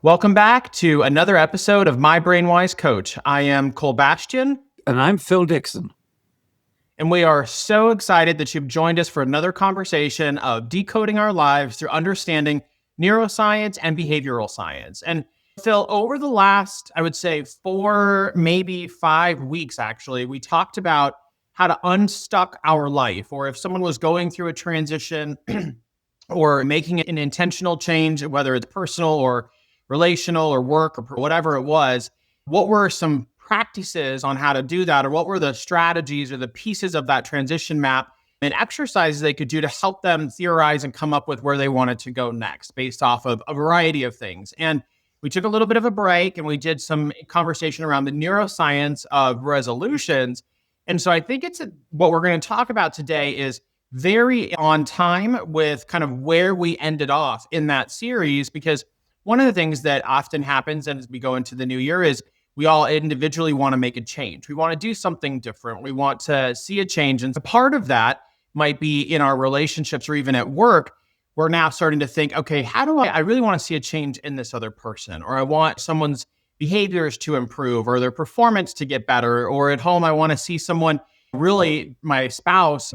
Welcome back to another episode of My BrainWise Coach. I am Bastian. And I'm Phil Dixon. And we are so excited that you've joined us for another conversation of decoding our lives through understanding neuroscience and behavioral science. And Phil, over the last, I would say 4, maybe 5 weeks, actually, we talked about how to unstuck our life, or if someone was going through a transition or making an intentional change, whether it's personal or relational or work or whatever it was, what were some practices on how to do that? Or what were the strategies or the pieces of that transition map and exercises they could do to help them theorize and come up with where they wanted to go next based off of a variety of things? And we took a little bit of a break and we did some conversation around the neuroscience of resolutions. And so I think what we're going to talk about today is very on time with kind of where we ended off in that series, because one of the things that often happens as we go into the new year is we all individually want to make a change. We want to do something different. We want to see a change. And part of that might be in our relationships or even at work. We're now starting to think, okay, how do I really want to see a change in this other person? Or I want someone's behaviors to improve or their performance to get better. Or at home, I want to see someone, really my spouse,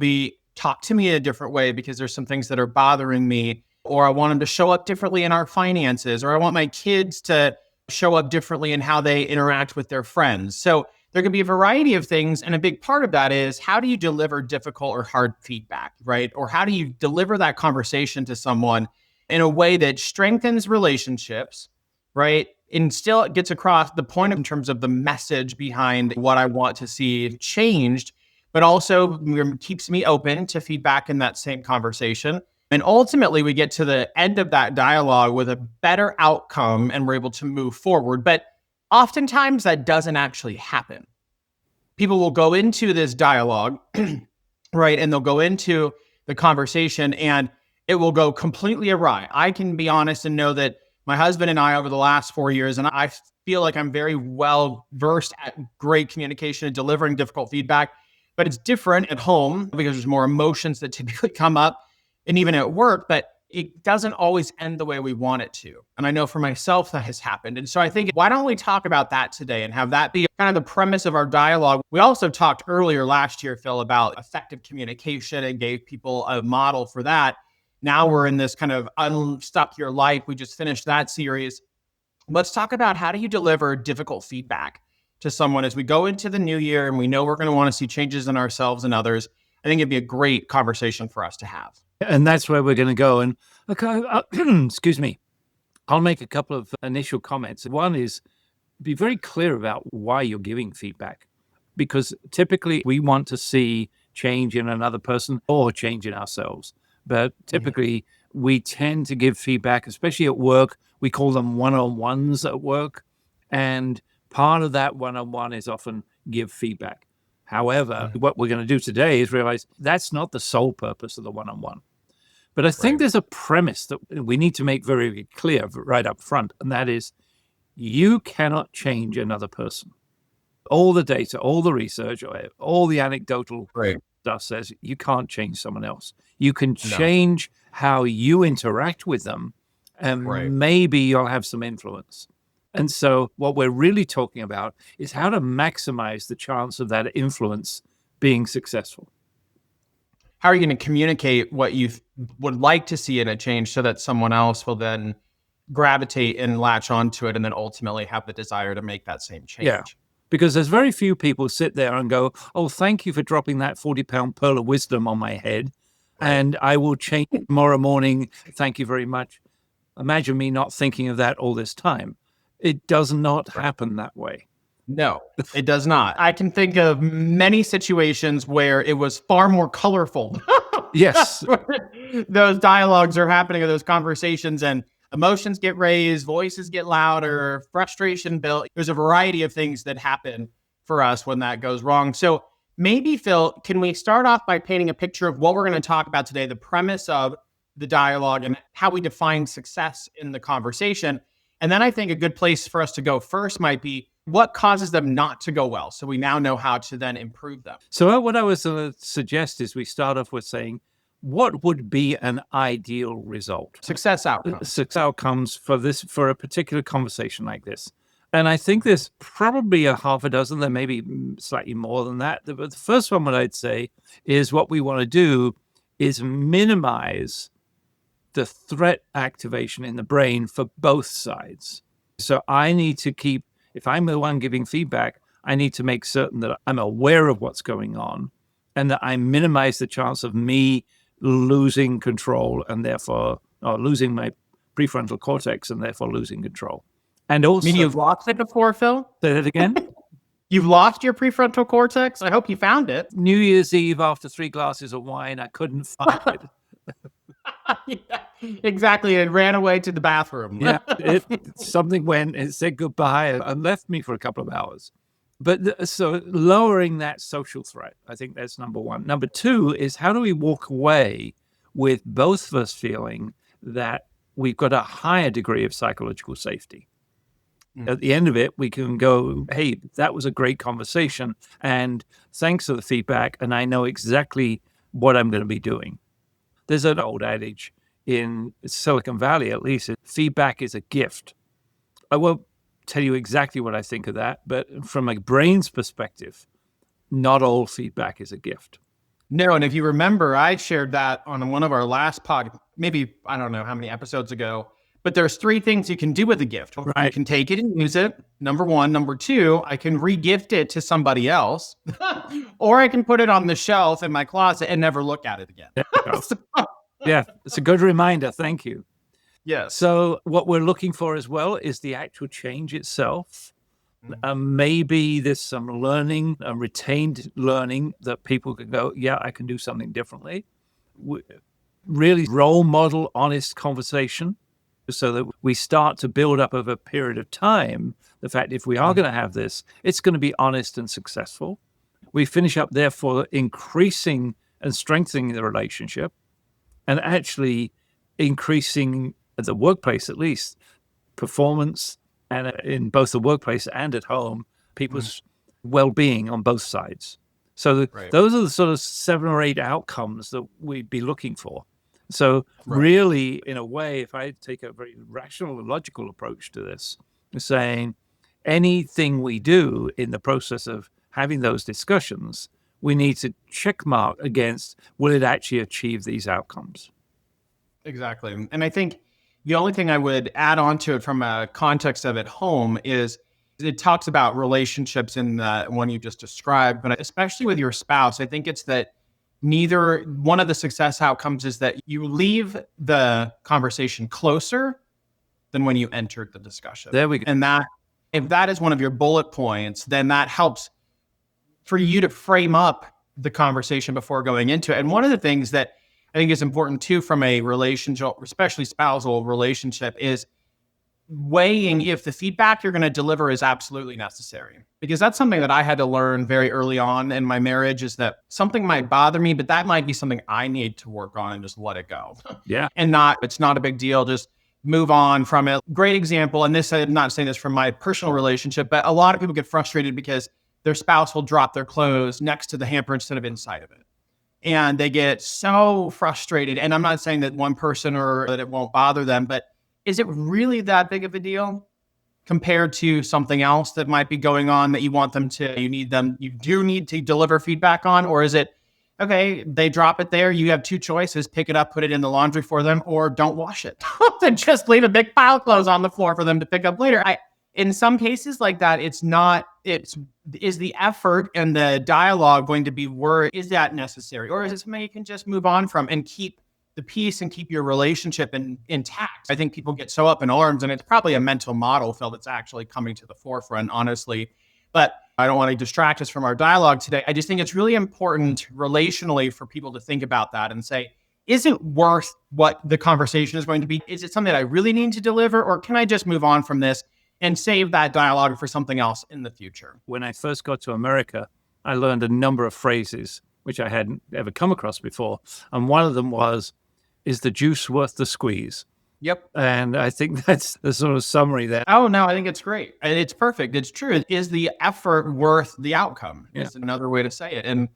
talk to me in a different way because there's some things that are bothering me. Or I want them to show up differently in our finances. Or I want my kids to show up differently in how they interact with their friends. So there can be a variety of things. And a big part of that is, how do you deliver difficult or hard feedback, right? Or how do you deliver that conversation to someone in a way that strengthens relationships, right? And still gets across the point in terms of the message behind what I want to see changed, but also keeps me open to feedback in that same conversation. And ultimately, we get to the end of that dialogue with a better outcome and we're able to move forward. But oftentimes that doesn't actually happen. People will go into this dialogue, right? And they'll go into the conversation and it will go completely awry. I can be honest and know that my husband and I, over the last 4 years, and I feel like I'm very well versed at great communication and delivering difficult feedback, but it's different at home because there's more emotions that typically come up. And even at work, but it doesn't always end the way we want it to. And I know for myself that has happened. And so I think, why don't we talk about that today and have that be kind of the premise of our dialogue? We also talked earlier last year, Phil, about effective communication and gave people a model for that. Now we're in this kind of unstuck your life. We just finished that series. Let's talk about, how do you deliver difficult feedback to someone as we go into the new year and we know we're going to want to see changes in ourselves and others. I think it'd be a great conversation for us to have. And that's where we're going to go. And excuse me, I'll make a couple of initial comments. One is, be very clear about why you're giving feedback, because typically we want to see change in another person or change in ourselves. But typically we tend to give feedback, especially at work. We call them one-on-ones at work. And part of that one-on-one is often give feedback. However, what we're going to do today is realize that's not the sole purpose of the one-on-one. But I think there's a premise that we need to make very clear right up front, and that is, you cannot change another person. All the data, all the research, all the anecdotal stuff says you can't change someone else. You can change how you interact with them, and maybe you'll have some influence. And so what we're really talking about is how to maximize the chance of that influence being successful. How are you going to communicate what you would like to see in a change so that someone else will then gravitate and latch onto it and then ultimately have the desire to make that same change? Yeah, because there's very few people sit there and go, oh, thank you for dropping that 40-pound pearl of wisdom on my head, and I will change tomorrow morning. Thank you very much. Imagine me not thinking of that all this time. It does not happen that way. No, it does not. I can think of many situations where it was far more colorful. Yes. Those dialogues are happening, or those conversations, and emotions get raised, voices get louder, frustration built. There's a variety of things that happen for us when that goes wrong. So maybe, Phil, can we start off by painting a picture of what we're going to talk about today, the premise of the dialogue and how we define success in the conversation? And then I think a good place for us to go first might be, what causes them not to go well? So we now know how to then improve them. So what I was going to suggest is we start off with saying, what would be an ideal result? Success outcomes. Success outcomes for a particular conversation like this. And I think there's probably a half a dozen, there may be slightly more than that. But the first one, what I'd say is what we want to do is minimize the threat activation in the brain for both sides. So I need to keep, if I'm the one giving feedback, I need to make certain that I'm aware of what's going on and that I minimize the chance of me losing control and therefore, or losing my prefrontal cortex and therefore losing control. And also, Meaning you've lost it before, Phil? say that again? You've lost your prefrontal cortex? I hope you found it. New Year's Eve after 3 glasses of wine, I couldn't find it. Yeah, exactly. It ran away to the bathroom. Yeah, something went, it said goodbye and left me for a couple of hours. But so lowering that social threat, I think that's number one. Number two is how do we walk away with both of us feeling that we've got a higher degree of psychological safety? At the end of it, we can go, hey, that was a great conversation. And thanks for the feedback. And I know exactly what I'm going to be doing. There's an old adage in Silicon Valley, at least, feedback is a gift. I won't tell you exactly what I think of that, but from a brain's perspective, not all feedback is a gift. No, and if you remember, I shared that on one of our last maybe, I don't know how many episodes ago, but there's 3 things you can do with a gift. Right. You can take it and use it. Number 1. Number 2, I can re-gift it to somebody else, or I can put it on the shelf in my closet and never look at it again. Yeah, it's a good reminder. Thank you. Yes. So what we're looking for as well is the actual change itself. Maybe there's some learning, retained learning that people can go, yeah, I can do something differently. Really role model honest conversation so that we start to build up over a period of time the fact if we are going to have this, it's going to be honest and successful. We finish up therefore increasing and strengthening the relationship and actually increasing at the workplace, at least, performance and in both the workplace and at home, people's well-being on both sides. So those are the sort of 7 or 8 outcomes that we'd be looking for. So really, in a way, if I take a very rational and logical approach to this, saying anything we do in the process of having those discussions, we need to check mark against, will it actually achieve these outcomes? Exactly. And I think the only thing I would add on to it from a context of at home is it talks about relationships in the one you just described, but especially with your spouse, I think it's that one of the success outcomes is that you leave the conversation closer than when you entered the discussion. There we go. And that, if that is one of your bullet points, then that helps for you to frame up the conversation before going into it. And one of the things that I think is important too from a relationship, especially spousal relationship, is weighing if the feedback you're going to deliver is absolutely necessary. Because that's something that I had to learn very early on in my marriage, is that something might bother me, but that might be something I need to work on and just let it go. Yeah. And it's not a big deal. Just move on from it. Great example. And I'm not saying this from my personal relationship, but a lot of people get frustrated because their spouse will drop their clothes next to the hamper instead of inside of it. And they get so frustrated. And I'm not saying that one person or that it won't bother them, but is it really that big of a deal compared to something else that might be going on that you do need to deliver feedback on? Or is it, okay, they drop it there. You have 2 choices, pick it up, put it in the laundry for them, or don't wash it. Then just leave a big pile of clothes on the floor for them to pick up later. In some cases like that, is the effort and the dialogue going to be is that necessary? Or is it something you can just move on from and keep the peace and keep your relationship intact? I think people get so up in arms, and it's probably a mental model, Phil, that's actually coming to the forefront, honestly. But I don't want to distract us from our dialogue today. I just think it's really important relationally for people to think about that and say, is it worth what the conversation is going to be? Is it something that I really need to deliver, or can I just move on from this and save that dialogue for something else in the future? When I first got to America, I learned a number of phrases which I hadn't ever come across before. And one of them was, is the juice worth the squeeze? Yep. And I think that's the sort of summary there. Oh, no, I think it's great. And it's perfect. It's true. Is the effort worth the outcome? Yeah. Is another way to say it. And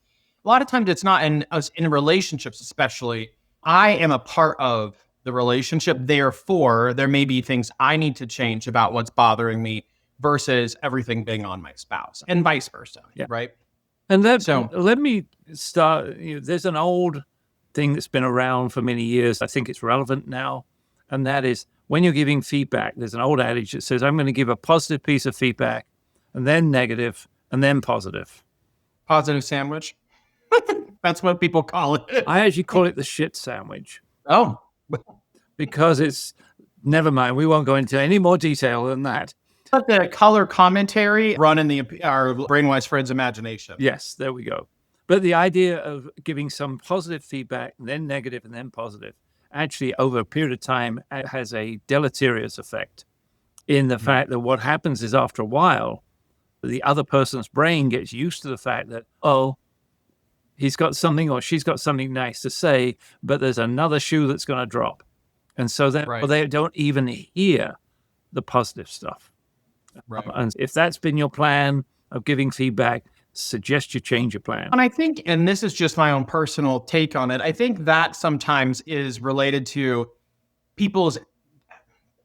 a lot of times it's not in relationships, especially. I am a part of the relationship. Therefore, there may be things I need to change about what's bothering me versus everything being on my spouse and vice versa. Yeah. Right. And So let me start. There's an old thing that's been around for many years. I think it's relevant now. And that is when you're giving feedback, there's an old adage that says, I'm going to give a positive piece of feedback and then negative and then positive. positive sandwich. That's what people call it. I actually call it the shit sandwich Oh, because it's, never mind. We won't go into any more detail than that. let the color commentary run in our BrainWise friends' imagination. Yes, there we go. But the idea of giving some positive feedback, then negative, and then positive, actually over a period of time has a deleterious effect in the fact that what happens is after a while, the other person's brain gets used to the fact that, oh, he's got something or she's got something nice to say, but there's another shoe that's going to drop. And so they don't even hear the positive stuff. Right. And if that's been your plan of giving feedback, suggest you change your plan. And I think, and this is just my own personal take on it, I think that sometimes is related to people's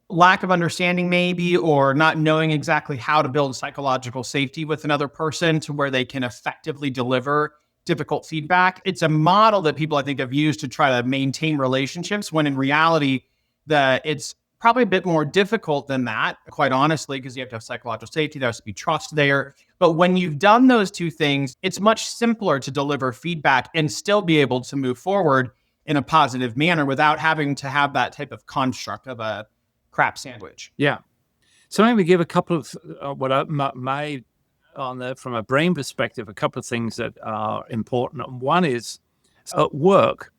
lack of understanding maybe, or not knowing exactly how to build psychological safety with another person to where they can effectively deliver difficult feedback. It's a model that people I think have used to try to maintain relationships when in reality it's probably a bit more difficult than that, quite honestly, because you have to have psychological safety. There has to be trust there. But when you've done those two things, it's much simpler to deliver feedback and still be able to move forward in a positive manner without having to have that type of construct of a crap sandwich. Yeah. So I'm going to give a couple of from a brain perspective, a couple of things that are important. One is at work,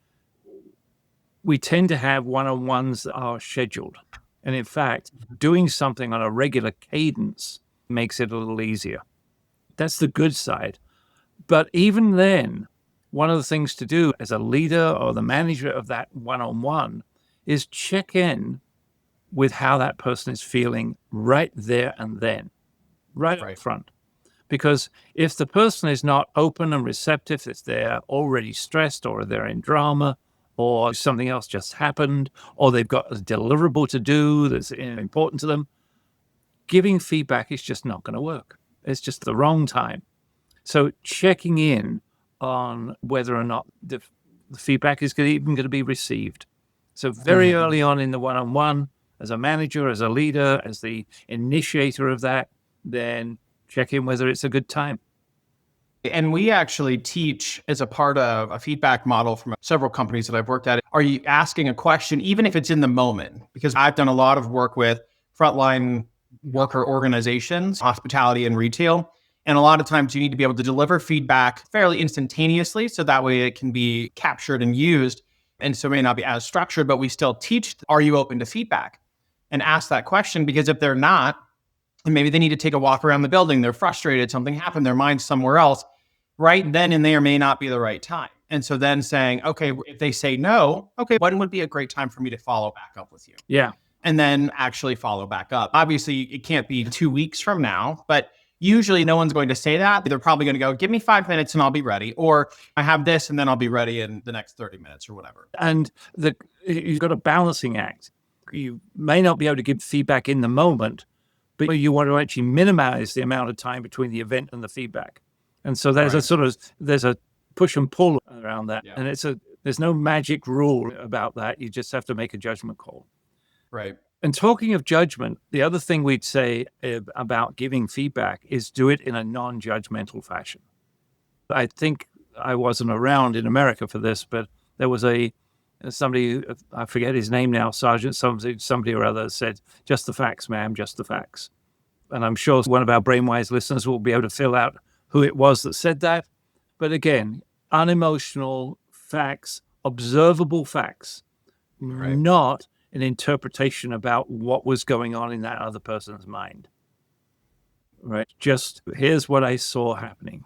we tend to have one-on-ones that are scheduled. And in fact, doing something on a regular cadence makes it a little easier. That's the good side. But even then, one of the things to do as a leader or the manager of that one-on-one is check in with how that person is feeling right there and then, right up front. Because if the person is not open and receptive, if they're already stressed or they're in drama or something else just happened or they've got a deliverable to do that's important to them, giving feedback is just not going to work. It's just the wrong time. So checking in on whether or not the feedback is even going to be received. So very early on in the one-on-one, as a manager, as a leader, as the initiator of that, then check in whether it's a good time. And we actually teach as a part of a feedback model from several companies that I've worked at. Are you asking a question, even if it's in the moment? Because I've done a lot of work with frontline worker organizations, hospitality and retail. And a lot of times you need to be able to deliver feedback fairly instantaneously. So that way it can be captured and used. And so it may not be as structured, but we still teach, are you open to feedback? And ask that question, because if they're not, and maybe they need to take a walk around the building, they're frustrated, something happened, their mind's somewhere else, right then and there may not be the right time. And so then saying, okay, if they say no, okay, when would be a great time for me to follow back up with you? Yeah. And then actually follow back up. Obviously, it can't be 2 weeks from now, but usually no one's going to say that. They're probably going to go, give me 5 minutes and I'll be ready. Or I have this and then I'll be ready in the next 30 minutes or whatever. And you've got a balancing act. You may not be able to give feedback in the moment, but you want to actually minimize the amount of time between the event and the feedback. And so there's there's a push and pull around that. Yeah. And there's no magic rule about that. You just have to make a judgment call. Right. And talking of judgment, the other thing we'd say about giving feedback is do it in a non-judgmental fashion. I think I wasn't around in America for this, but there was somebody, I forget his name now, Sergeant somebody or other, said, just the facts, ma'am, just the facts. And I'm sure one of our BrainWise listeners will be able to fill out who it was that said that. But again, unemotional facts, observable facts, right. Not an interpretation about what was going on in that other person's mind. Right? Just here's what I saw happening.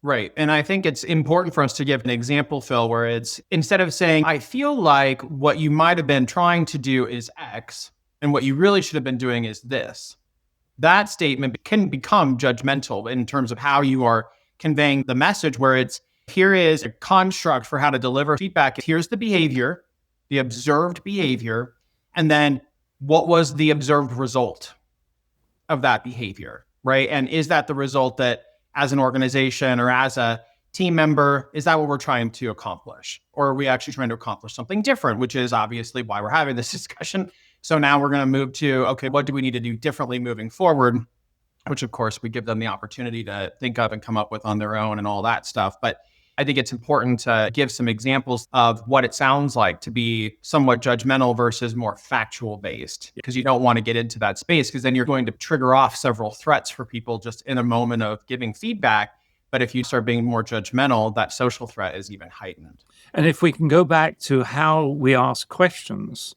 Right. And I think it's important for us to give an example, Phil, where it's instead of saying, I feel like what you might have been trying to do is X, and what you really should have been doing is this. That statement can become judgmental in terms of how you are conveying the message, where it's, Here is a construct for how to deliver feedback. Here's the behavior, the observed behavior, and then what was the observed result of that behavior, right? And is that the result that as an organization or as a team member, is that what we're trying to accomplish? Or are we actually trying to accomplish something different, which is obviously why we're having this discussion. So now we're going to move to, okay, what do we need to do differently moving forward? Which of course we give them the opportunity to think of and come up with on their own and all that stuff. But I think it's important to give some examples of what it sounds like to be somewhat judgmental versus more factual based, because you don't want to get into that space because then you're going to trigger off several threats for people just in a moment of giving feedback. But if you start being more judgmental, that social threat is even heightened. And if we can go back to how we ask questions,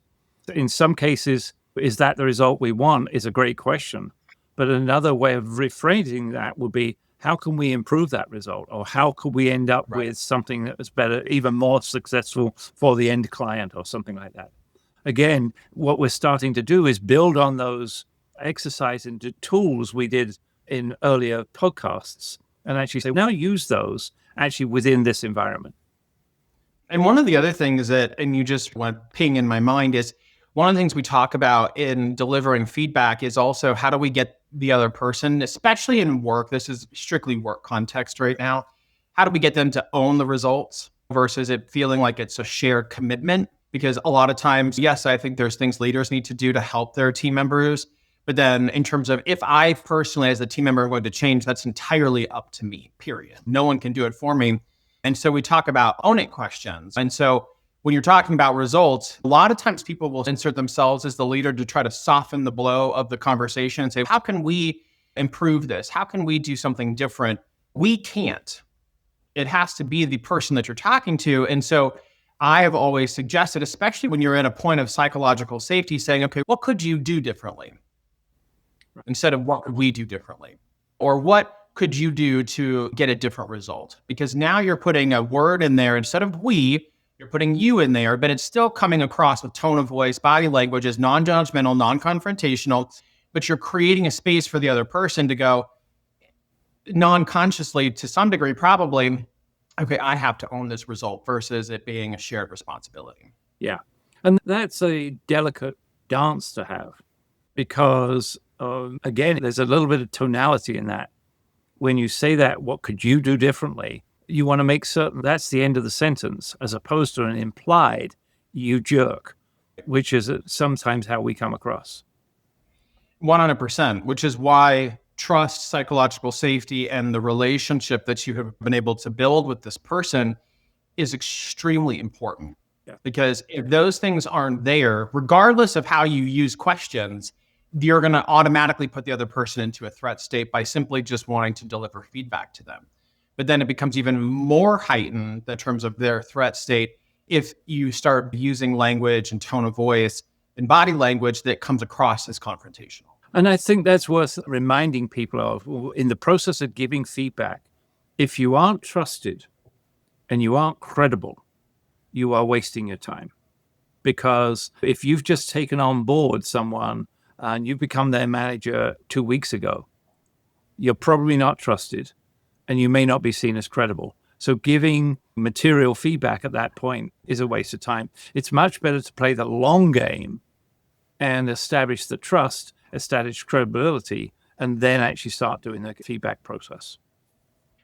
in some cases, is that the result we want is a great question. But another way of rephrasing that would be, how can we improve that result? Or how could we end up with something that was better, even more successful for the end client or something like that? Again, what we're starting to do is build on those exercises and tools we did in earlier podcasts and actually say, now use those actually within this environment. And one of the other things that, and you just went ping in my mind, is one of the things we talk about in delivering feedback is also how do we get the other person, especially in work, this is strictly work context right now, how do we get them to own the results versus it feeling like it's a shared commitment? Because a lot of times, yes, I think there's things leaders need to do to help their team members. But then in terms of if I personally, as a team member, am going to change, that's entirely up to me, period. No one can do it for me. And so we talk about own it questions. And so when you're talking about results, a lot of times people will insert themselves as the leader to try to soften the blow of the conversation and say, how can we improve this? How can we do something different? We can't. It has to be the person that you're talking to. And so I have always suggested, especially when you're at a point of psychological safety, saying, okay, what could you do differently? Instead of what could we do differently? Or what could you do to get a different result? Because now you're putting a word in there instead of we, you're putting you in there, but it's still coming across with tone of voice, body language is non-judgmental, non-confrontational, but you're creating a space for the other person to go non-consciously to some degree, probably, okay, I have to own this result versus it being a shared responsibility. Yeah. And that's a delicate dance to have because, again, there's a little bit of tonality in that. When you say that, what could you do differently? You want to make certain that's the end of the sentence, as opposed to an implied, you jerk, which is sometimes how we come across. 100%, which is why trust, psychological safety, and the relationship that you have been able to build with this person is extremely important. Yeah. Because if those things aren't there, regardless of how you use questions, you're going to automatically put the other person into a threat state by simply just wanting to deliver feedback to them. But then it becomes even more heightened in terms of their threat state if you start using language and tone of voice and body language that comes across as confrontational. And I think that's worth reminding people of in the process of giving feedback. If you aren't trusted and you aren't credible, you are wasting your time. Because if you've just taken on board someone and you've become their manager 2 weeks ago, you're probably not trusted and you may not be seen as credible. So giving material feedback at that point is a waste of time. It's much better to play the long game and establish the trust, establish credibility, and then actually start doing the feedback process.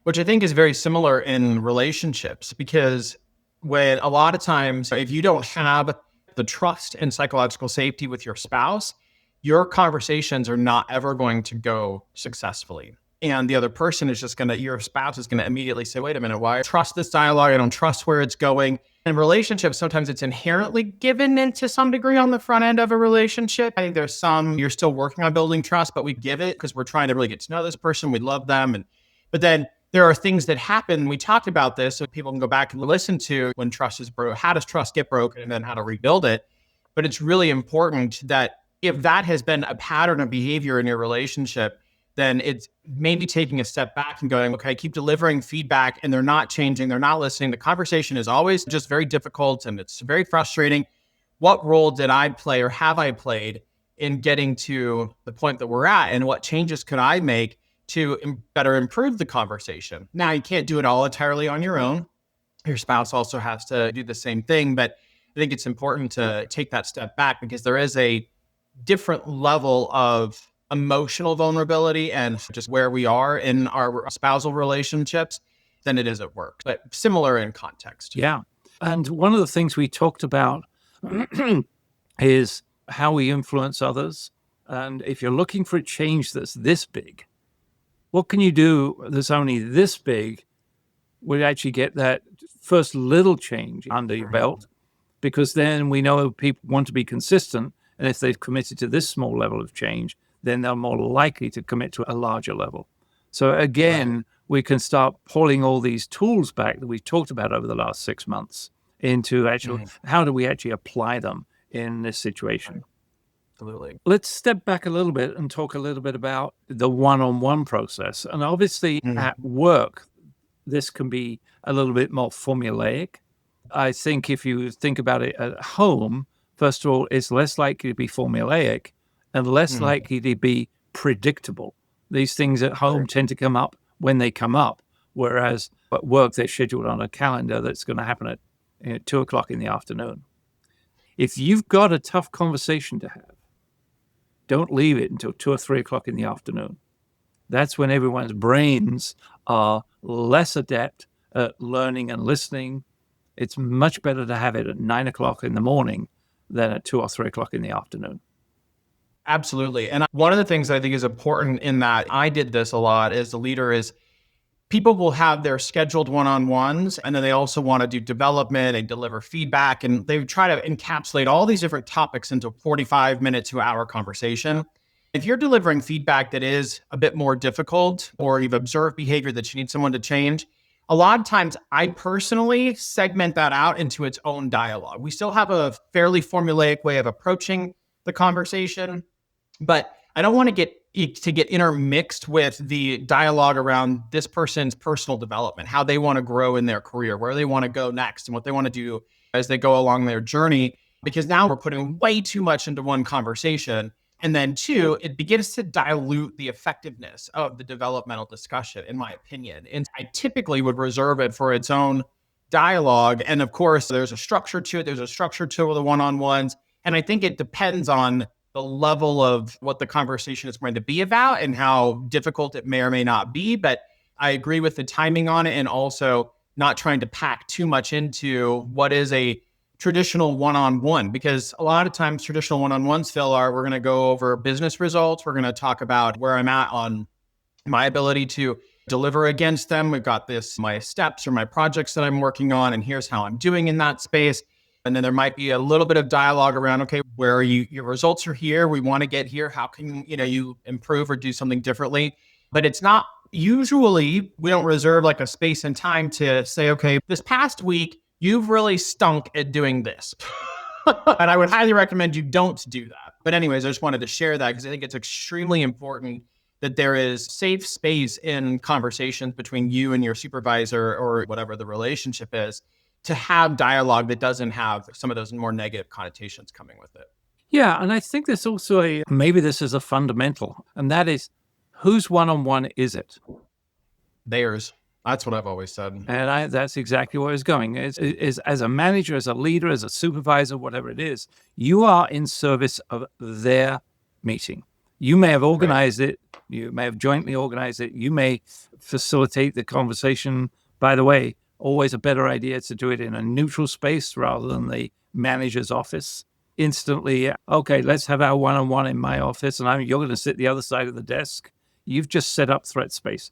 Which I think is very similar in relationships, because when a lot of times, if you don't have the trust and psychological safety with your spouse, your conversations are not ever going to go successfully. And the other person is just going to, your spouse is going to immediately say, wait a minute, why I trust this dialogue? I don't trust where it's going. In relationships, sometimes it's inherently given into some degree on the front end of a relationship. I think there's some, you're still working on building trust, but we give it because we're trying to really get to know this person. We love them. But then there are things that happen. We talked about this, so people can go back and listen to when trust is broken. How does trust get broken and then how to rebuild it? But it's really important that if that has been a pattern of behavior in your relationship, then it's maybe taking a step back and going, okay, I keep delivering feedback and they're not changing, they're not listening. The conversation is always just very difficult and it's very frustrating. What role did I play or have I played in getting to the point that we're at? And what changes could I make to better improve the conversation. Now, you can't do it all entirely on your own. Your spouse also has to do the same thing, but I think it's important to take that step back because there is a different level of emotional vulnerability and just where we are in our spousal relationships than it is at work, but similar in context. Yeah. And one of the things we talked about is how we influence others. And if you're looking for a change that's this big, what can you do that's only this big would actually get that first little change under your belt? Because then we know people want to be consistent. And if they've committed to this small level of change, then they're more likely to commit to a larger level. So again, we can start pulling all these tools back that we've talked about over the last 6 months into actual, how do we actually apply them in this situation? Absolutely. Let's step back a little bit and talk a little bit about the one-on-one process. And obviously at work, this can be a little bit more formulaic. I think if you think about it at home, first of all, it's less likely to be formulaic and less likely to be predictable. These things at home tend to come up when they come up, whereas at work, they're scheduled on a calendar that's going to happen at 2 o'clock in the afternoon. If you've got a tough conversation to have, don't leave it until 2 or 3 o'clock in the afternoon. That's when everyone's brains are less adept at learning and listening. It's much better to have it at 9 o'clock in the morning than at 2 or 3 o'clock in the afternoon. Absolutely. And one of the things I think is important in that I did this a lot as a leader is people will have their scheduled one-on-ones and then they also want to do development and deliver feedback. And they try to encapsulate all these different topics into a 45-minute to hour conversation. If you're delivering feedback that is a bit more difficult or you've observed behavior that you need someone to change, a lot of times I personally segment that out into its own dialogue. We still have a fairly formulaic way of approaching the conversation, but I don't want to get intermixed with the dialogue around this person's personal development, how they want to grow in their career, where they want to go next, and what they want to do as they go along their journey. Because now we're putting way too much into one conversation. And then two, it begins to dilute the effectiveness of the developmental discussion, in my opinion. And I typically would reserve it for its own dialogue. And of course, there's a structure to it. There's a structure to the one-on-ones. And I think it depends on the level of what the conversation is going to be about and how difficult it may or may not be. But I agree with the timing on it and also not trying to pack too much into what is a traditional one-on-one, because a lot of times traditional one-on-ones, Phil, we're going to go over business results. We're going to talk about where I'm at on my ability to deliver against them. We've got my steps or my projects that I'm working on, and here's how I'm doing in that space. And then there might be a little bit of dialogue around, okay, where are you? Your results are here. We want to get here. How can you improve or do something differently? But it's not, usually we don't reserve like a space and time to say, okay, this past week, you've really stunk at doing this. And I would highly recommend you don't do that. But anyways, I just wanted to share that because I think it's extremely important that there is safe space in conversations between you and your supervisor or whatever the relationship is to have dialogue that doesn't have some of those more negative connotations coming with it. Yeah, and I think there's also maybe this is a fundamental, and that is, whose one-on-one is it? Theirs. That's what I've always said. And that's exactly where I was going. Is as a manager, as a leader, as a supervisor, whatever it is, you are in service of their meeting. You may have organized it. You may have jointly organized it. You may facilitate the conversation. By the way, always a better idea to do it in a neutral space rather than the manager's office. Instantly, okay, let's have our one-on-one in my office, and you're going to sit the other side of the desk. You've just set up threat space.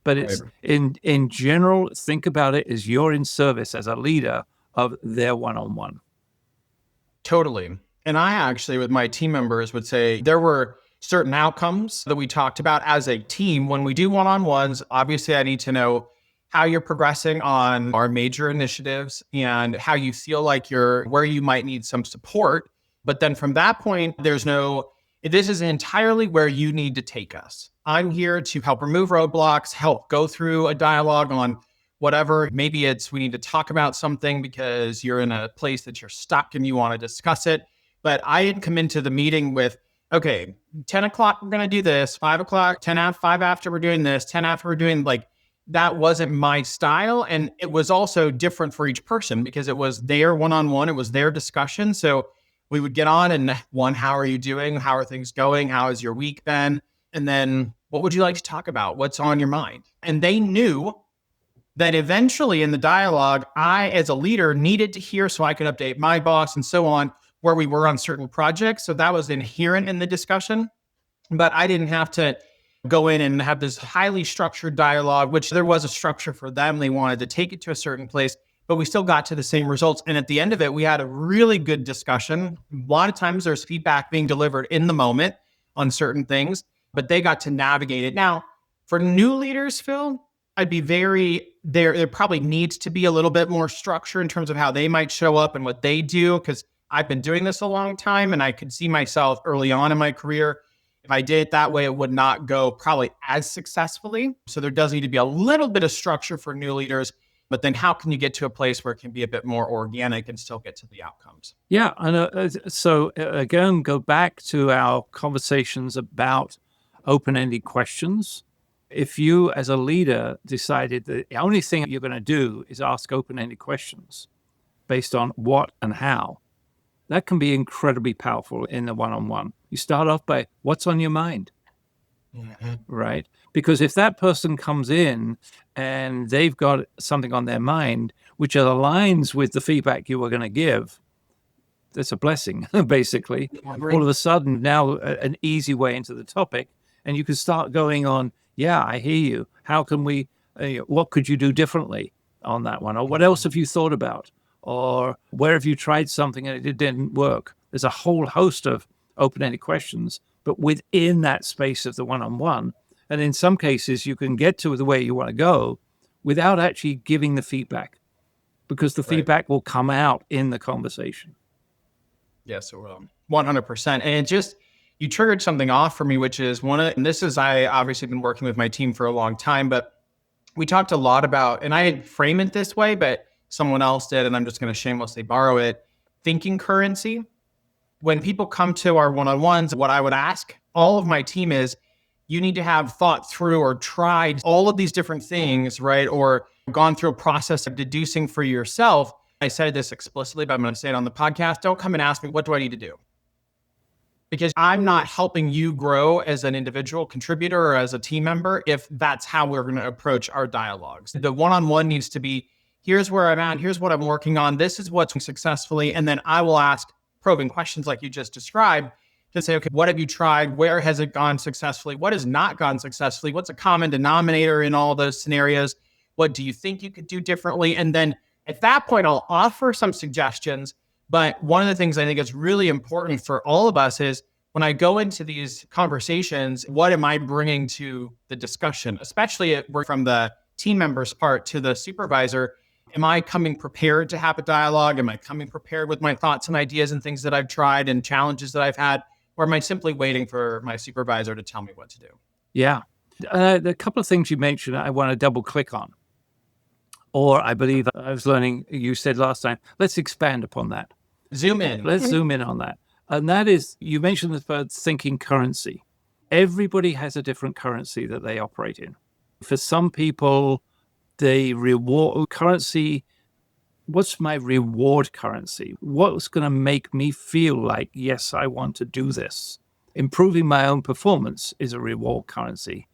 But it's in general, think about it as you're in service as a leader of their one-on-one. Totally. And I actually, with my team members, would say there were certain outcomes that we talked about as a team. When we do one-on-ones, obviously I need to know how you're progressing on our major initiatives and how you feel like where you might need some support. But then from that point, this is entirely where you need to take us. I'm here to help remove roadblocks, help go through a dialogue on whatever. Maybe it's we need to talk about something because you're in a place that you're stuck and you want to discuss it. But I had come into the meeting with okay, 10 o'clock, we're going to do this, 5 o'clock, 10 after, 5 after, we're doing this, 10 after, we're doing like, that wasn't my style. And it was also different for each person because it was their one-on-one, it was their discussion. So we would get on and one, how are you doing? How are things going? How has your week been? And then what would you like to talk about? What's on your mind? And they knew that eventually in the dialogue, I, as a leader, needed to hear so I could update my boss and so on, where we were on certain projects. So that was inherent in the discussion, but I didn't have to go in and have this highly structured dialogue, which there was a structure for them. They wanted to take it to a certain place, but we still got to the same results. And at the end of it, we had a really good discussion. A lot of times there's feedback being delivered in the moment on certain things, but they got to navigate it. Now, for new leaders, Phil, I'd be there probably needs to be a little bit more structure in terms of how they might show up and what they do, because I've been doing this a long time and I could see myself early on in my career. If I did it that way, it would not go probably as successfully. So there does need to be a little bit of structure for new leaders, but then how can you get to a place where it can be a bit more organic and still get to the outcomes? Yeah. So again, go back to our conversations about open-ended questions. If you as a leader decided that the only thing you're going to do is ask open-ended questions based on what and how, that can be incredibly powerful in the one-on-one. You start off by what's on your mind, right? Because if that person comes in and they've got something on their mind which aligns with the feedback you were going to give, that's a blessing, basically. All of a sudden, now an easy way into the topic, and you can start going on, yeah, I hear you. How can we, what could you do differently on that one? Or what else have you thought about? Or where have you tried something and it didn't work? There's a whole host of open-ended questions, but within that space of the one-on-one. And in some cases, you can get to the way you want to go without actually giving the feedback, because the feedback will come out in the conversation. Yes, it will. 100%. And it just, you triggered something off for me, which is and this is, I obviously been working with my team for a long time, but we talked a lot about, and I didn't frame it this way, but someone else did, and I'm just going to shamelessly borrow it, thinking currency. When people come to our one-on-ones, what I would ask all of my team is, you need to have thought through or tried all of these different things, right? Or gone through a process of deducing for yourself. I said this explicitly, but I'm going to say it on the podcast. Don't come and ask me, what do I need to do? Because I'm not helping you grow as an individual contributor or as a team member if that's how we're going to approach our dialogues. The one-on-one needs to be, here's where I'm at, here's what I'm working on, this is what's successfully, and then I will ask probing questions like you just described to say, okay, what have you tried? Where has it gone successfully? What has not gone successfully? What's a common denominator in all those scenarios? What do you think you could do differently? And then at that point, I'll offer some suggestions. But one of the things I think is really important for all of us is, when I go into these conversations, what am I bringing to the discussion, especially from the team member's part to the supervisor? Am I coming prepared to have a dialogue? Am I coming prepared with my thoughts and ideas and things that I've tried and challenges that I've had? Or am I simply waiting for my supervisor to tell me what to do? Yeah. The couple of things you mentioned, I want to double click on. Or I believe I was learning, you said last time, let's expand upon that. Zoom in. Let's zoom in on that. And that is, you mentioned the word thinking currency. Everybody has a different currency that they operate in. For some people, the reward currency, what's my reward currency? What's going to make me feel like, yes, I want to do this? Improving my own performance is a reward currency.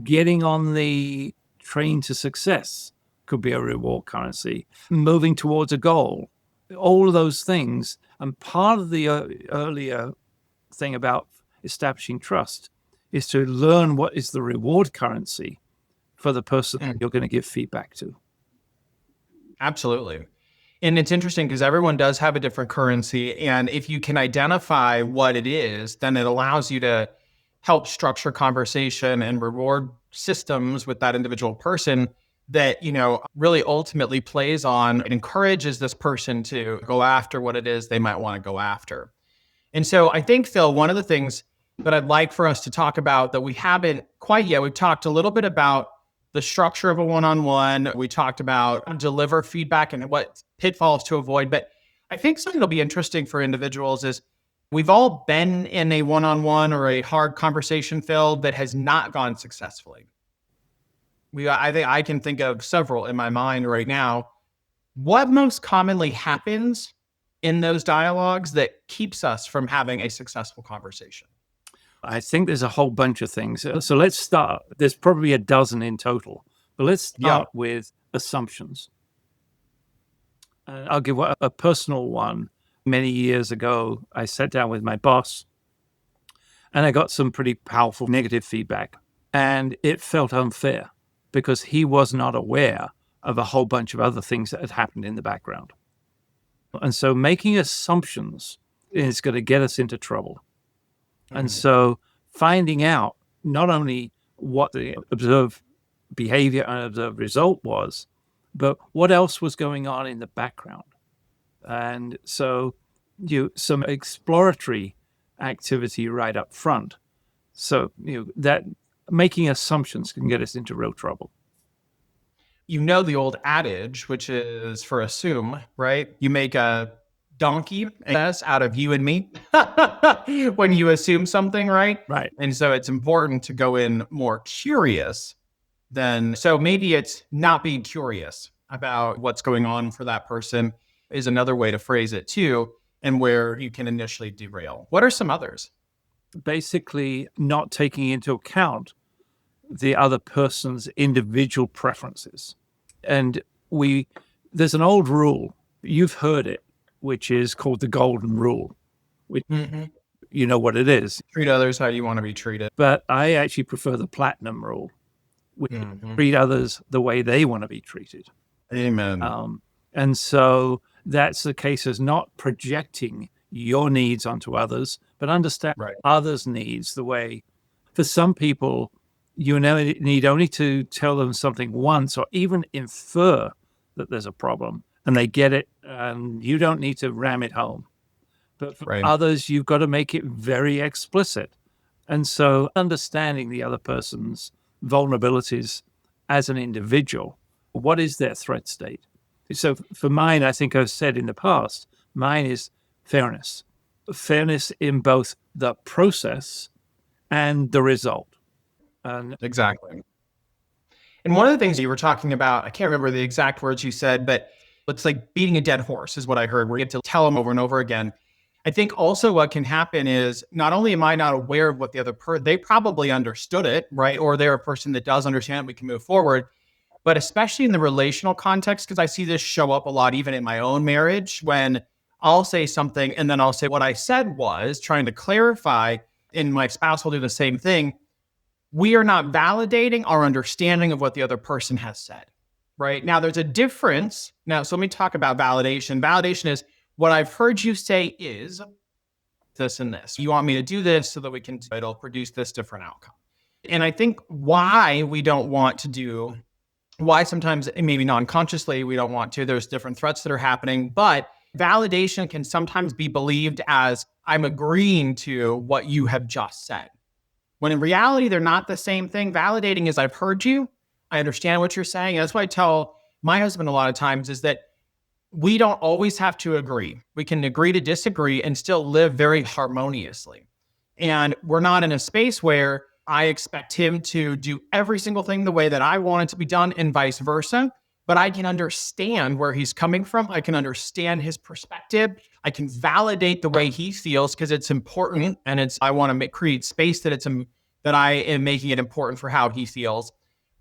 Getting on the train to success could be a reward currency. Moving towards a goal, all of those things. And part of the earlier thing about establishing trust is to learn what is the reward currency for the person that you're going to give feedback to. Absolutely. And it's interesting because everyone does have a different currency. And if you can identify what it is, then it allows you to help structure conversation and reward systems with that individual person that, really ultimately plays on, it encourages this person to go after what it is they might want to go after. And so I think, Phil, one of the things that I'd like for us to talk about that we haven't quite yet, we've talked a little bit about the structure of a one-on-one. We talked about deliver feedback and what pitfalls to avoid. But I think something that'll be interesting for individuals is, We've all been in a one-on-one or a hard conversation field that has not gone successfully. I think I can think of several in my mind right now. What most commonly happens in those dialogues that keeps us from having a successful conversation? I think there's a whole bunch of things. So let's start. There's probably a dozen in total, but let's Yeah. start with assumptions. I'll give a personal one. Many years ago, I sat down with my boss and I got some pretty powerful negative feedback. And it felt unfair because he was not aware of a whole bunch of other things that had happened in the background. And so making assumptions is going to get us into trouble. And so finding out not only what the observed behavior and observed result was, but what else was going on in the background. And so some exploratory activity right up front. So that making assumptions can get us into real trouble. You know the old adage, which is for assume, right? You make a donkey out of you and me when you assume something, right? Right. And so it's important to go in more curious than, so maybe it's not being curious about what's going on for that person is another way to phrase it too, and where you can initially derail. What are some others? Basically not taking into account the other person's individual preferences. And there's an old rule, you've heard it, which is called the golden rule, which you know what it is. Treat others how you want to be treated. But I actually prefer the platinum rule, which treat others the way they want to be treated. Amen. And so that's the case as not projecting your needs onto others, but understand others' needs the way, for some people, you need only to tell them something once or even infer that there's a problem and they get it and you don't need to ram it home. But for others, you've got to make it very explicit. And so understanding the other person's vulnerabilities as an individual, what is their threat state? So for mine, I think I've said in the past, mine is fairness. Fairness in both the process and the result. Exactly. And one of the things you were talking about, I can't remember the exact words you said, but it's like beating a dead horse is what I heard, where you have to tell them over and over again. I think also what can happen is not only am I not aware of what the other they probably understood it, right? Or they're a person that does understand it, we can move forward. But especially in the relational context, because I see this show up a lot, even in my own marriage, when I'll say something and then I'll say what I said was trying to clarify, and my spouse will do the same thing. We are not validating our understanding of what the other person has said, right? Now, there's a difference. Now, so let me talk about validation. Validation is what I've heard you say is this and this. You want me to do this so that it'll produce this different outcome. And I think why we don't want to do, why sometimes maybe non-consciously we don't want to, there's different threats that are happening, but validation can sometimes be believed as I'm agreeing to what you have just said. When in reality, they're not the same thing. Validating is I've heard you. I understand what you're saying. And that's why I tell my husband a lot of times is that we don't always have to agree. We can agree to disagree and still live very harmoniously. And we're not in a space where I expect him to do every single thing the way that I want it to be done and vice versa. But I can understand where he's coming from. I can understand his perspective. I can validate the way he feels because it's important, and I want to create space that that I am making it important for how he feels.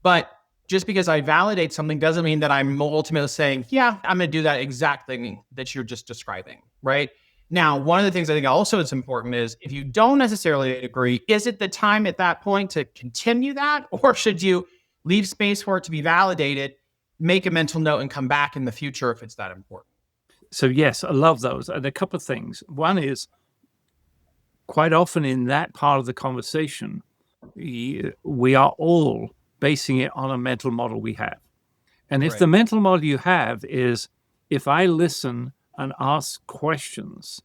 But just because I validate something doesn't mean that I'm ultimately saying, yeah, I'm going to do that exact thing that you're just describing, right? Now, one of the things I think also is important is if you don't necessarily agree, is it the time at that point to continue that, or should you leave space for it to be validated, make a mental note, and come back in the future if it's that important? So yes, I love those. And a couple of things. One is quite often in that part of the conversation, we are all basing it on a mental model we have. And if the mental model you have is, if I listen and ask questions,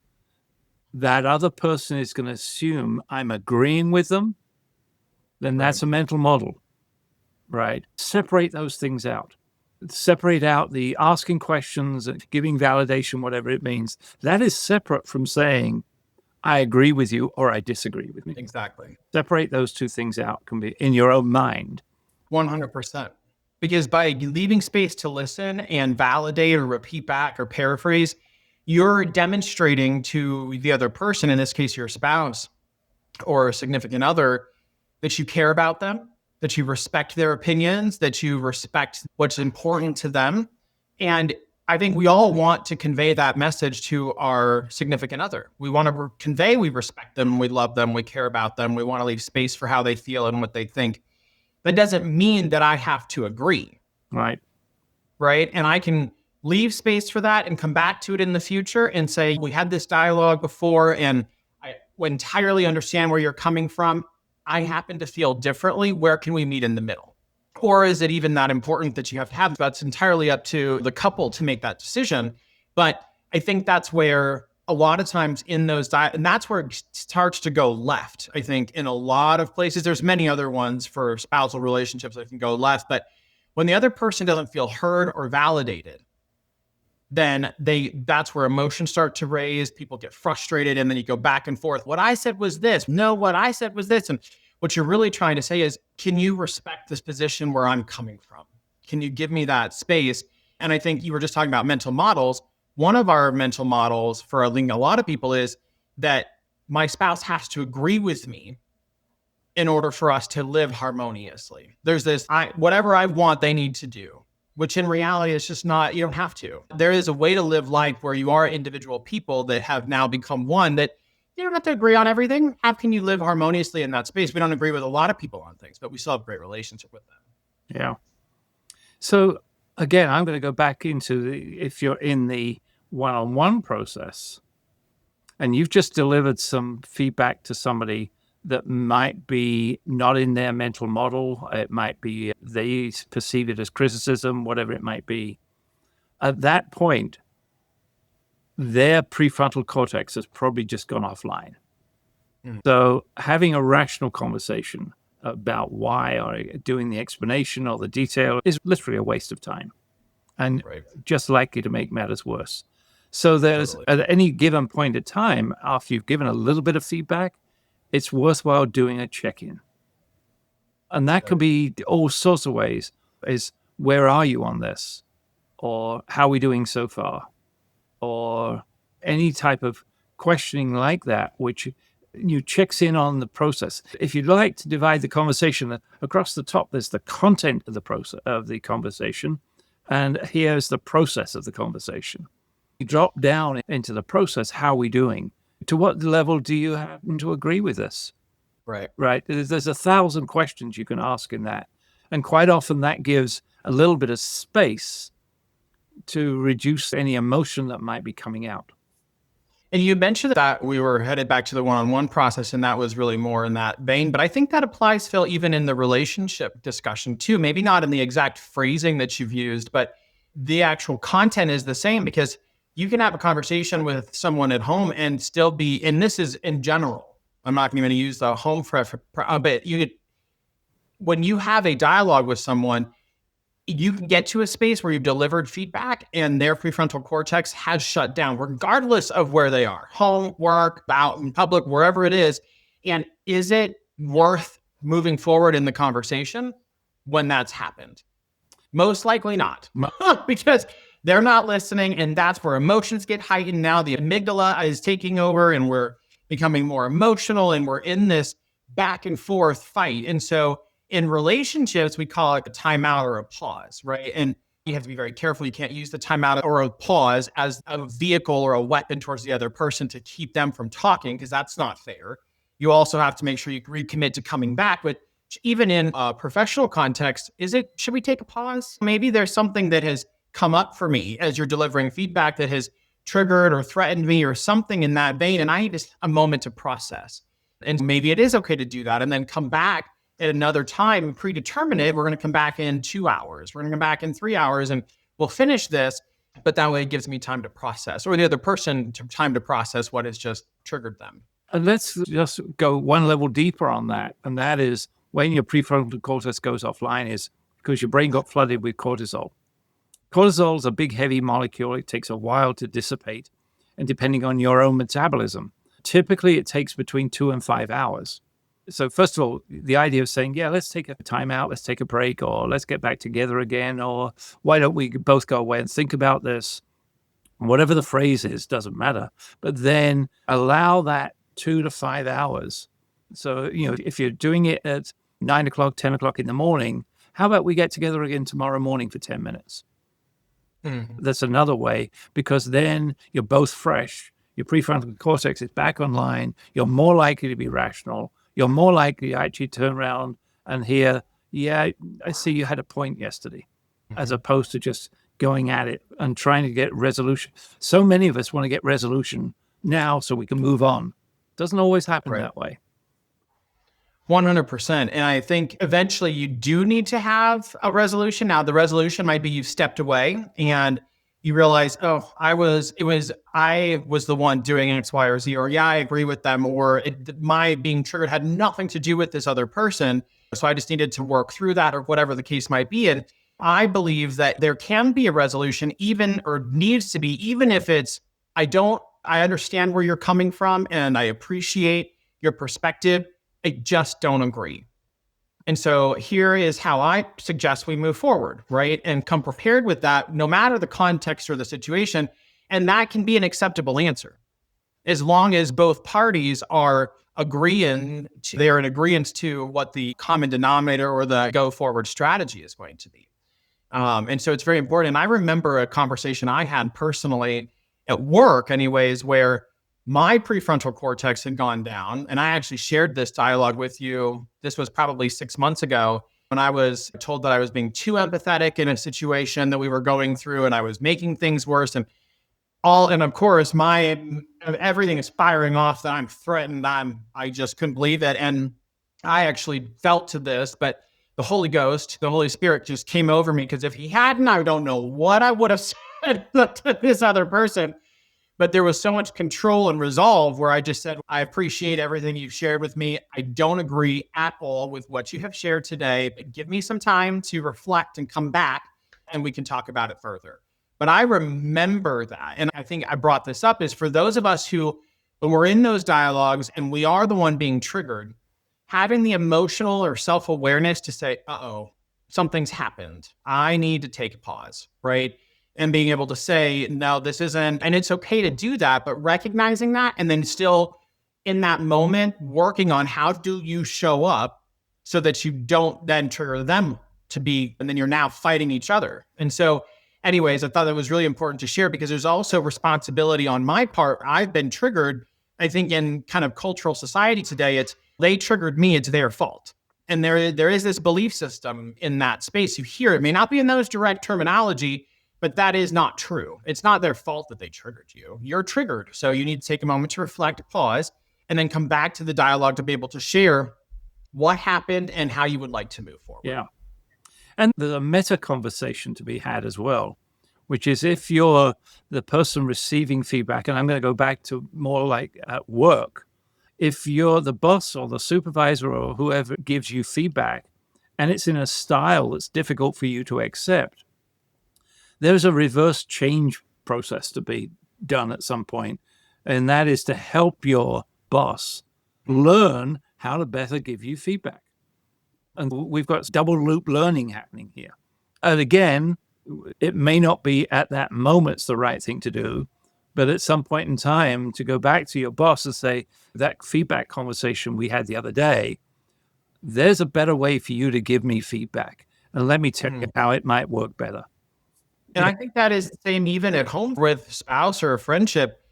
that other person is going to assume I'm agreeing with them, then that's a mental model, right? Separate those things out. Separate out the asking questions and giving validation, whatever it means. That is separate from saying, I agree with you or I disagree with you. Exactly. Separate those two things out, can be in your own mind. 100%. Because by leaving space to listen and validate or repeat back or paraphrase, you're demonstrating to the other person, in this case, your spouse or a significant other, that you care about them, that you respect their opinions, that you respect what's important to them. And I think we all want to convey that message to our significant other. We want to convey we respect them, we love them, we care about them, we want to leave space for how they feel and what they think. That doesn't mean that I have to agree. Right. Right. And I can leave space for that and come back to it in the future and say, we had this dialogue before and I entirely understand where you're coming from. I happen to feel differently. Where can we meet in the middle? Or is it even that important that you have to have? That's entirely up to the couple to make that decision. But I think that's where a lot of times in those, and that's where it starts to go left. I think in a lot of places, there's many other ones for spousal relationships that can go left, but when the other person doesn't feel heard or validated, then that's where emotions start to raise. People get frustrated and then you go back and forth. What I said was this. No, what I said was this. And what you're really trying to say is, can you respect this position where I'm coming from? Can you give me that space? And I think you were just talking about mental models. One of our mental models for a lot of people is that my spouse has to agree with me in order for us to live harmoniously. There's this, whatever I want, they need to do, which in reality is just not, you don't have to. There is a way to live life where you are individual people that have now become one, that you don't have to agree on everything. How can you live harmoniously in that space? We don't agree with a lot of people on things, but we still have a great relationship with them. Yeah. So again, I'm going to go back into if you're in the one-on-one process and you've just delivered some feedback to somebody that might be not in their mental model. It might be they perceive it as criticism, whatever it might be. At that point, their prefrontal cortex has probably just gone offline. So having a rational conversation about why or doing the explanation or the detail is literally a waste of time and just likely to make matters worse. So there's at any given point in time, after you've given a little bit of feedback, it's worthwhile doing a check-in. And that could be all sorts of ways. Is where are you on this? Or how are we doing so far? Or any type of questioning like that, which you checks in on the process. If you'd like to divide the conversation across the top, there's the content of the process of the conversation, and here's the process of the conversation. You drop down into the process. How are we doing? To what level do you happen to agree with us? Right. There's 1,000 questions you can ask in that. And quite often that gives a little bit of space to reduce any emotion that might be coming out. And you mentioned that we were headed back to the one-on-one process, and that was really more in that vein. But I think that applies, Phil, even in the relationship discussion too. Maybe not in the exact phrasing that you've used, but the actual content is the same, because you can have a conversation with someone at home and still be, and this is in general, I'm not going to use the home but when you have a dialogue with someone, you can get to a space where you've delivered feedback and their prefrontal cortex has shut down, regardless of where they are, home, work, out in public, wherever it is. And is it worth moving forward in the conversation when that's happened? Most likely not, because they're not listening. And that's where emotions get heightened. Now the amygdala is taking over and we're becoming more emotional and we're in this back and forth fight. And so in relationships, we call it a timeout or a pause, right? And you have to be very careful. You can't use the timeout or a pause as a vehicle or a weapon towards the other person to keep them from talking, because that's not fair. You also have to make sure you recommit to coming back. But even in a professional context, should we take a pause? Maybe there's something that has come up for me as you're delivering feedback that has triggered or threatened me or something in that vein, and I need a moment to process. And maybe it is okay to do that and then come back at another time, predetermine it. We're going to come back in 2 hours. We're going to come back in 3 hours and we'll finish this. But that way it gives me time to process, or the other person time to process what has just triggered them. And let's just go one level deeper on that. And that is when your prefrontal cortex goes offline is because your brain got flooded with cortisol. Cortisol is a big, heavy molecule. It takes a while to dissipate. And depending on your own metabolism, Typically, it takes between 2 and 5 hours. So first of all, the idea of saying, yeah, let's take a time out, let's take a break, or let's get back together again, or why don't we both go away and think about this? Whatever the phrase is, doesn't matter. But then allow that 2 to 5 hours. So, if you're doing it at 9 o'clock, 10 o'clock in the morning, how about we get together again tomorrow morning for 10 minutes? That's another way, because then you're both fresh. Your prefrontal cortex is back online. You're more likely to be rational. You're more likely to actually turn around and hear, yeah, I see you had a point yesterday, as opposed to just going at it and trying to get resolution. So many of us want to get resolution now so we can move on. Doesn't always happen that way. 100%. And I think eventually you do need to have a resolution. Now, the resolution might be you've stepped away and you realize, oh, I was the one doing X, Y, or Z, or yeah, I agree with them, or my being triggered had nothing to do with this other person. So I just needed to work through that, or whatever the case might be. And I believe that there can be a resolution, or needs to be, even if it's, I understand where you're coming from and I appreciate your perspective. I just don't agree. And so here is how I suggest we move forward, right? And come prepared with that, no matter the context or the situation. And that can be an acceptable answer, as long as both parties are they're in agreement to what the common denominator or the go forward strategy is going to be. And so it's very important. And I remember a conversation I had personally at work anyways, where my prefrontal cortex had gone down. And I actually shared this dialogue with you. This was probably 6 months ago, when I was told that I was being too empathetic in a situation that we were going through, and I was making things worse. And of course, everything is firing off, that I'm threatened. I just couldn't believe it. And I actually felt to this, but the Holy Ghost, the Holy Spirit just came over me, because if he hadn't, I don't know what I would have said to this other person. But there was so much control and resolve where I just said, I appreciate everything you've shared with me. I don't agree at all with what you have shared today, but give me some time to reflect and come back, and we can talk about it further. But I remember that. And I think I brought this up is for those of us who, when we're in those dialogues and we are the one being triggered, having the emotional or self-awareness to say, something's happened. I need to take a pause, right? And being able to say, no, this isn't, and it's okay to do that, but recognizing that, and then still in that moment, working on how do you show up so that you don't then trigger them and then you're now fighting each other. And so anyways, I thought that was really important to share, because there's also responsibility on my part. I've been triggered. I think in kind of cultural society today, they triggered me, it's their fault. And there is this belief system in that space. You hear it may not be in those direct terminology, but that is not true. It's not their fault that they triggered you. You're triggered. So you need to take a moment to reflect, pause, and then come back to the dialogue to be able to share what happened and how you would like to move forward. Yeah. And there's a meta conversation to be had as well, which is if you're the person receiving feedback, and I'm going to go back to more like at work, if you're the boss or the supervisor or whoever gives you feedback, and it's in a style that's difficult for you to accept, there's a reverse change process to be done at some point, and that is to help your boss learn how to better give you feedback. And we've got double loop learning happening here. And again, it may not be at that moment it's the right thing to do, but at some point in time to go back to your boss and say, that feedback conversation we had the other day, there's a better way for you to give me feedback. And let me tell you how it might work better. And I think that is the same even at home with spouse or a friendship.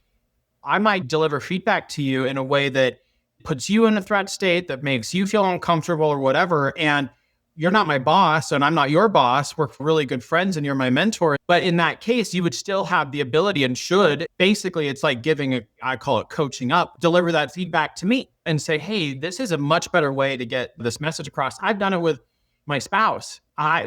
I might deliver feedback to you in a way that puts you in a threat state, that makes you feel uncomfortable or whatever. And you're not my boss and I'm not your boss. We're really good friends and you're my mentor. But in that case, you would still have the ability and should. Basically, it's like I call it coaching up, deliver that feedback to me and say, hey, this is a much better way to get this message across. I've done it with my spouse.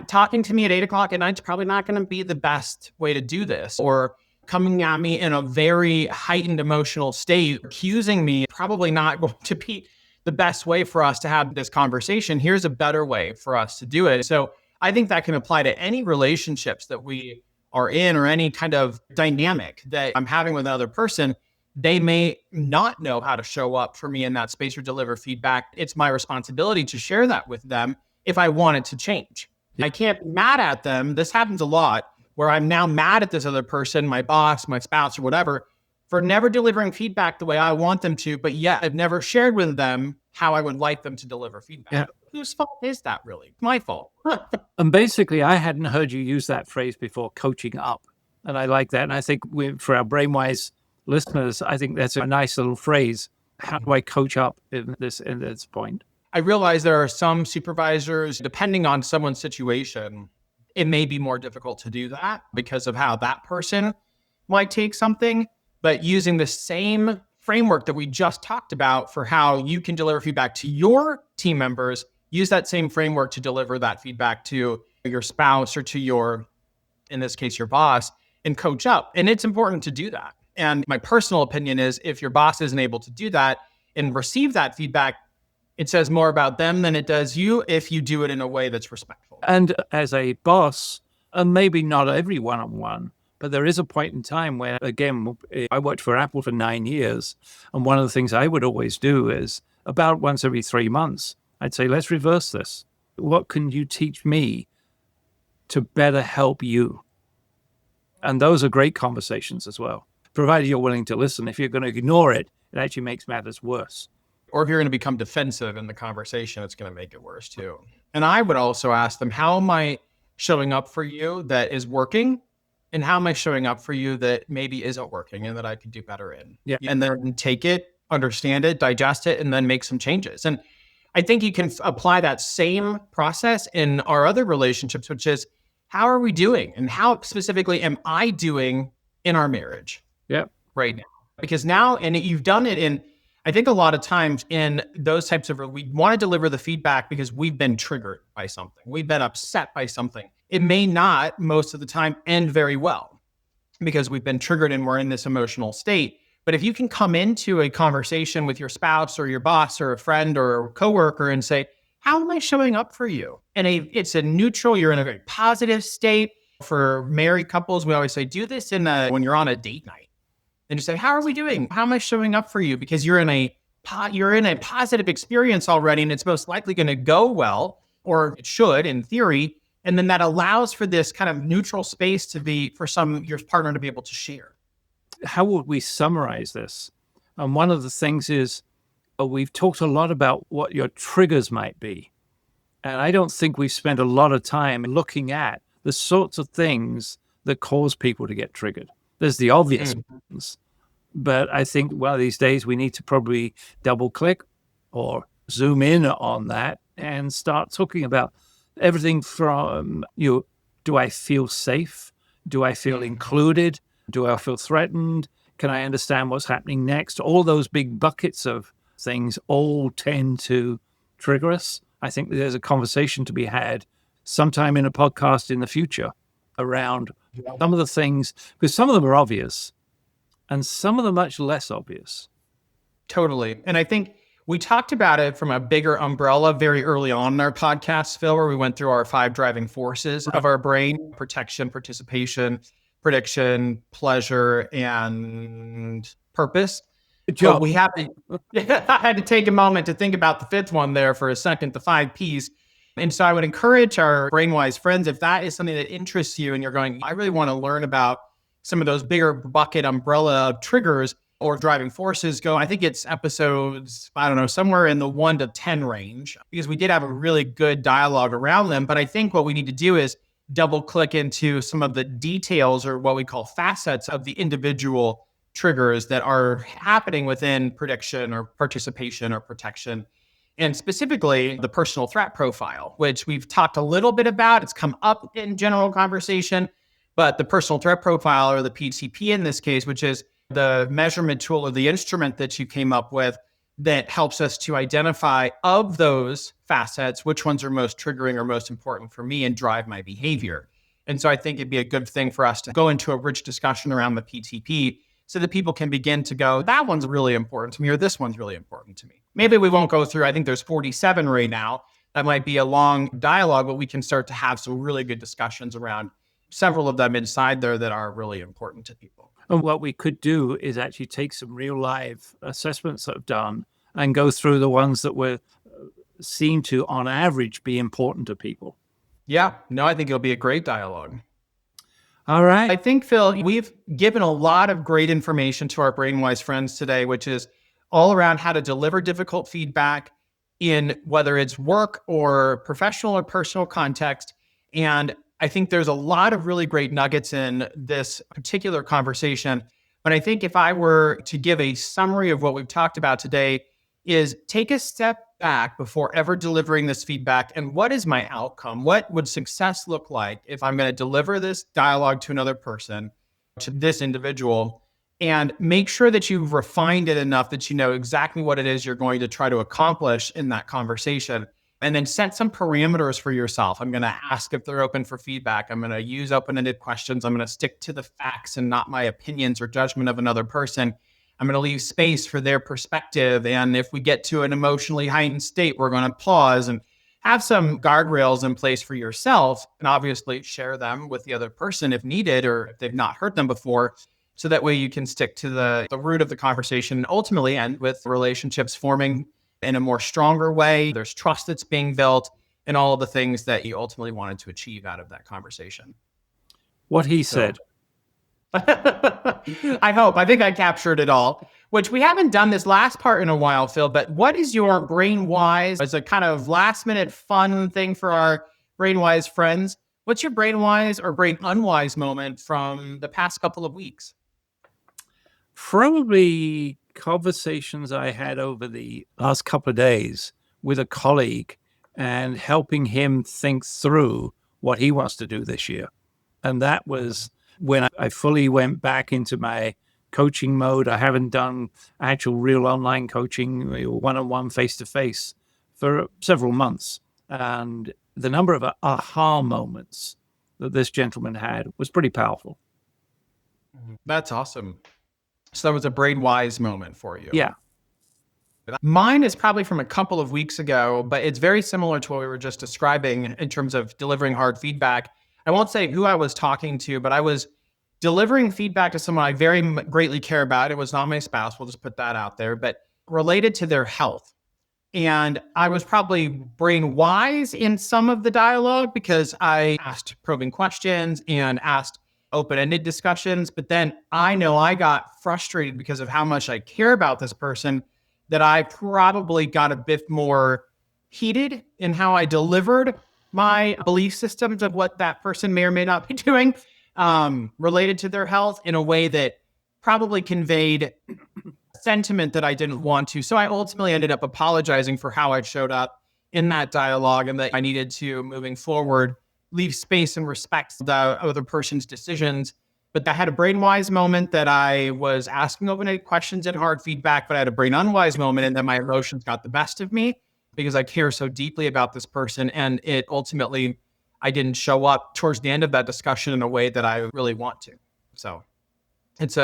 Talking to me at 8:00 at night is probably not going to be the best way to do this. Or coming at me in a very heightened emotional state, accusing me, probably not going to be the best way for us to have this conversation. Here's a better way for us to do it. So I think that can apply to any relationships that we are in or any kind of dynamic that I'm having with another person. they may not know how to show up for me in that space or deliver feedback. It's my responsibility to share that with them if I want it to change. I can't be mad at them. This happens a lot where I'm now mad at this other person, my boss, my spouse, or whatever, for never delivering feedback the way I want them to, but yet I've never shared with them how I would like them to deliver feedback. Yeah. Whose fault is that really? My fault. And basically, I hadn't heard you use that phrase before, coaching up. And I like that. And I think for our BrainWise listeners, I think that's a nice little phrase. How do I coach up in this point? I realize there are some supervisors, depending on someone's situation, it may be more difficult to do that because of how that person might take something. But using the same framework that we just talked about for how you can deliver feedback to your team members, use that same framework to deliver that feedback to your spouse or to your, in this case, your boss, and coach up. And it's important to do that. And my personal opinion is if your boss isn't able to do that and receive that feedback, it says more about them than it does you if you do it in a way that's respectful. And as a boss, and maybe not every one-on-one, but there is a point in time where, again, I worked for Apple for 9 years. And one of the things I would always do is about once every 3 months, I'd say, let's reverse this. What can you teach me to better help you? And those are great conversations as well, provided you're willing to listen. If you're going to ignore it, it actually makes matters worse. Or if you're going to become defensive in the conversation, it's going to make it worse too. And I would also ask them, how am I showing up for you that is working? And how am I showing up for you that maybe isn't working and that I could do better in? Yeah. And then take it, understand it, digest it, and then make some changes. And I think you can apply that same process in our other relationships, which is how are we doing? And how specifically am I doing in our marriage right now? Because now, and you've done it in, I think a lot of times in those types of, we want to deliver the feedback because we've been triggered by something. We've been upset by something. It may not most of the time end very well because we've been triggered and we're in this emotional state. But if you can come into a conversation with your spouse or your boss or a friend or a coworker and say, how am I showing up for you? And it's a neutral, you're in a very positive state. For married couples, we always say, do this when you're on a date night. And you say, how are we doing? How am I showing up for you? Because you're in a positive experience already, and it's most likely going to go well, or it should in theory. And then that allows for this kind of neutral space to be for your partner to be able to share. How would we summarize this? And one of the things is we've talked a lot about what your triggers might be. And I don't think we've spent a lot of time looking at the sorts of things that cause people to get triggered. There's the obvious ones. But I think, well, these days we need to probably double click or zoom in on that and start talking about everything from do I feel safe? Do I feel included? Do I feel threatened? Can I understand what's happening next? All those big buckets of things all tend to trigger us. I think there's a conversation to be had sometime in a podcast in the future around some of the things, because some of them are obvious and some of them much less obvious. Totally. And I think we talked about it from a bigger umbrella very early on in our podcast, Phil, where we went through our 5 driving forces of our brain: protection, participation, prediction, pleasure, and purpose. Good job. But we have to, I had to take a moment to think about the 5th one there for a second, the 5 Ps. And so I would encourage our BrainWise friends, if that is something that interests you and you're going, I really want to learn about some of those bigger bucket umbrella triggers or driving forces, go, I think it's episodes, I don't know, somewhere in the 1 to 10 range, because we did have a really good dialogue around them. But I think what we need to do is double click into some of the details, or what we call facets of the individual triggers that are happening within prediction or participation or protection. And specifically the personal threat profile, which we've talked a little bit about. It's come up in general conversation, but the personal threat profile, or the PTP in this case, which is the measurement tool or the instrument that you came up with that helps us to identify of those facets, which ones are most triggering or most important for me and drive my behavior. And so I think it'd be a good thing for us to go into a rich discussion around the PTP so that people can begin to go, that one's really important to me, or this one's really important to me. Maybe we won't go through, I think there's 47 right now. That might be a long dialogue, but we can start to have some really good discussions around several of them inside there that are really important to people. And what we could do is actually take some real live assessments that I've done and go through the ones that were seem to, on average, be important to people. Yeah, no, I think it'll be a great dialogue. All right. I think, Phil, we've given a lot of great information to our BrainWise friends today, which is all around how to deliver difficult feedback in whether it's work or professional or personal context. And I think there's a lot of really great nuggets in this particular conversation. But I think if I were to give a summary of what we've talked about today, is take a step back before ever delivering this feedback. And what is my outcome? What would success look like if I'm going to deliver this dialogue to another person, to this individual? And make sure that you've refined it enough that you know exactly what it is you're going to try to accomplish in that conversation. And then set some parameters for yourself. I'm going to ask if they're open for feedback. I'm going to use open-ended questions. I'm going to stick to the facts and not my opinions or judgment of another person. I'm going to leave space for their perspective. And if we get to an emotionally heightened state, we're going to pause and have some guardrails in place for yourself, and obviously share them with the other person if needed, or if they've not heard them before. So that way you can stick to the root of the conversation and ultimately end with relationships forming in a more stronger way. There's trust that's being built and all of the things that you ultimately wanted to achieve out of that conversation. What he said. I hope. I think I captured it all, which we haven't done this last part in a while, Phil, but what is your BrainWise as a kind of last minute fun thing for our BrainWise friends? What's your BrainWise or Brain Unwise moment from the past couple of weeks? Probably conversations I had over the last couple of days with a colleague and helping him think through what he wants to do this year. And that was when I fully went back into my coaching mode. I haven't done actual real online coaching, one-on-one, face-to-face for several months. And the number of aha moments that this gentleman had was pretty powerful. That's awesome. So that was a BrainWise moment for you. Yeah. Mine is probably from a couple of weeks ago, but it's very similar to what we were just describing in terms of delivering hard feedback. I won't say who I was talking to, but I was delivering feedback to someone I very greatly care about. It was not my spouse. We'll just put that out there, but related to their health. And I was probably brain wise in some of the dialogue because I asked probing questions and asked open-ended discussions. But then I know I got frustrated because of how much I care about this person, that I probably got a bit more heated in how I delivered my belief systems of what that person may or may not be doing related to their health in a way that probably conveyed sentiment that I didn't want to. So I ultimately ended up apologizing for how I showed up in that dialogue, and that I needed to, moving forward, leave space and respect the other person's decisions. But I had a BrainWise moment that I was asking open-ended questions and hard feedback, but I had a Brain Unwise moment, and then my emotions got the best of me because I care so deeply about this person. And it ultimately, I didn't show up towards the end of that discussion in a way that I really want to. So it's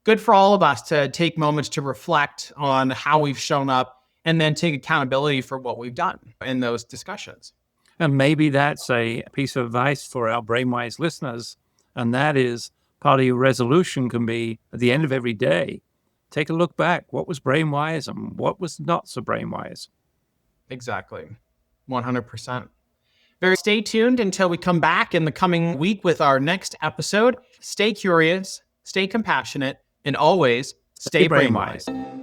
good for all of us to take moments to reflect on how we've shown up and then take accountability for what we've done in those discussions. And maybe that's a piece of advice for our BrainWise listeners. And that is, part of your resolution can be at the end of every day, take a look back. What was BrainWise and what was not so BrainWise? Exactly. 100%. Stay tuned until we come back in the coming week with our next episode. Stay curious, stay compassionate, and always stay BrainWise.